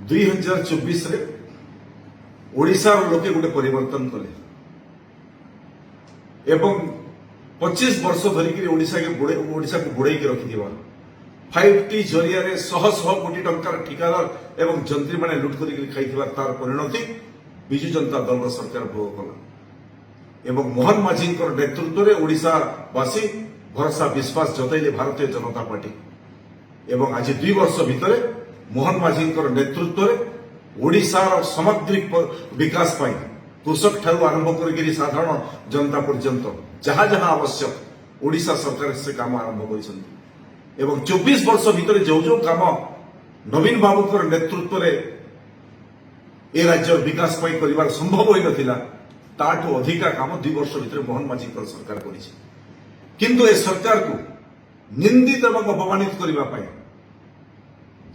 2024 ओडिशार लोके गोटे परिवर्तन कले एवं 25 वर्ष धरिक ओडिशा को बुड़े रखि 5T जरिया शह शह कोटी टंकार ठिकादार एवं जंत्री माने लुट कर तार परिणति विजु जनता दल सरकार भोग कला एवं मोहन माझी नेतृत्व में ओडिशावासी भरोसा विश्वास जतैले भारतीय जनता पार्टी एवं आज 2 वर्ष भितर मोहन माझी नेतृत्व में ओडिशार सामग्रिक विकास पाई कृषक ठारू आरंभ कर साधारण जनता पर्यंत जहाँ जहाँ आवश्यक ओडिशा सरकार से काम आरंभ कर 24 वर्ष भितर जो जो काम नवीन बाबू नेतृत्व में ए राज्य विकास पाई करिवार संभव होई नथिला ताठू अधिका काम 2 वर्ष भितर मोहन माझी सरकार करिछि किंतु ए सरकार को निंदित एवं अपमानित करबा पाई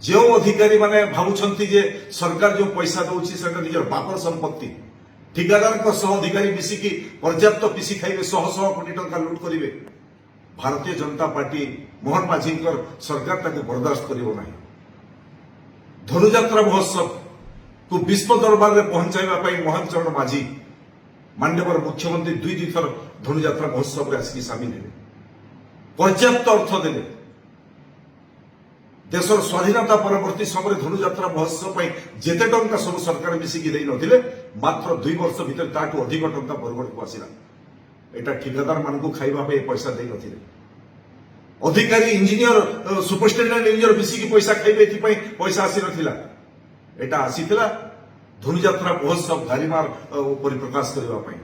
जो अधिकारी माने भावुछंती जे सरकार जो पैसा दउछि सेटा निजर बापर संपत्ति ठिकादार अधिकारी मिसिकी पर्याप्त पिसी खाइबे शह शह कोटी टंका लुट करिवे भारतीय जनता पार्टी मोहन माझी सरकार ताको बर्दाश्त करिवो नाही धनुजात्रा महोत्सव को विश्व दरबार में पहुंचाइबा मोहन चरण माझी माननीय मुख्यमंत्री 2 थर धनुजात्रा महोत्सव में आसिक सामिल हेले पर्याप्त अर्थ देले देशर स्वाधीनता परवर्ती समय धनुजात्रा महोत्सव जेते टंका सब सरकार मिसिकी दे नथिले मात्र 2 वर्ष भितर ताठू अधिक टंका बरगड़ को आसिला एटा ठिकादार मान को खाइबा पे पैसा दे नथिले अधिकारी इंजीनियर सुपरिटेंडेंट इंजीनियर मिसिकी पैसा खाइबे एथि पैसा आसी नथिला एटा आसीथिला धनुजात्रा महोत्सव गारिमार परिप्रकाश करने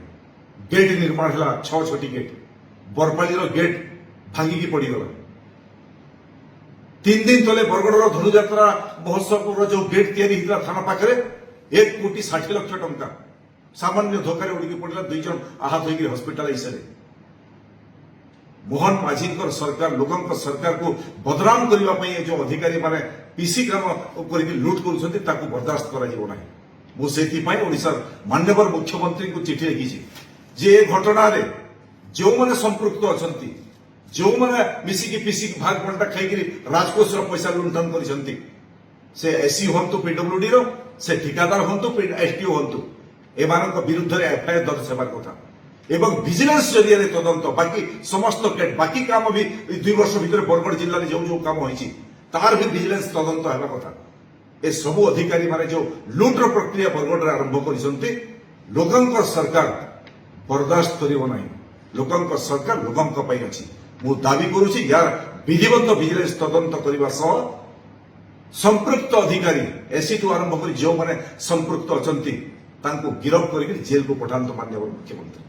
गेट निर्माण है 6 गेट बरपाली गेट भांगिकी पड़गला 3 दिन तले बरगड़ धनुजात्रा महोत्सव जो गेट तैयारी थाना पाखे 1,60,00,000 टंका सामान्य धोखार उड़ी पड़ा 2 जन आहत होकर हस्पिटालाइज हेले मोहन माझी सरकार लोक सरकार को बदनाम करने जो अधिकारी माने पीसी काम कर लुट कर बर्दाश्त कर माननीय मुख्यमंत्री को चिठी लिखी जे घटना रे जो मैंने संपृक्त अच्छा जो मैंने मिसिकी पिसी भाग बंटा खाई राजकोष पैसा लुंठन कर एससी हूँ पीडब्ल्यूडी से ठिकादार हूँ एसटीओ हूँ एमान विरुद्ध में एफआईआर दर्ज होबार कथा एवं विजिलेंस जरिया तदंत बाकी समस्त बाकी काम भी 2 वर्ष भितर बरगड़ जिले में जो जो काम होती तार भी विजिलेंस तदंत होगा कथा ए सबू अधिकारी माने जो लुट्र प्रक्रिया बरगड़ आरंभ कर सरकार बर्दाश्त करिवो नाही लोकंक सरकार लोकंक पई अछि मु दाबी करूछि यार विधिवत विजिलेंस तदंत करबा सह संपृक्त अधिकारी एसी टू आरंभ कर जो माने संपृक्त अछंती तांको गिरफ्त करके जेल को पठांत माननीय मुख्यमंत्री।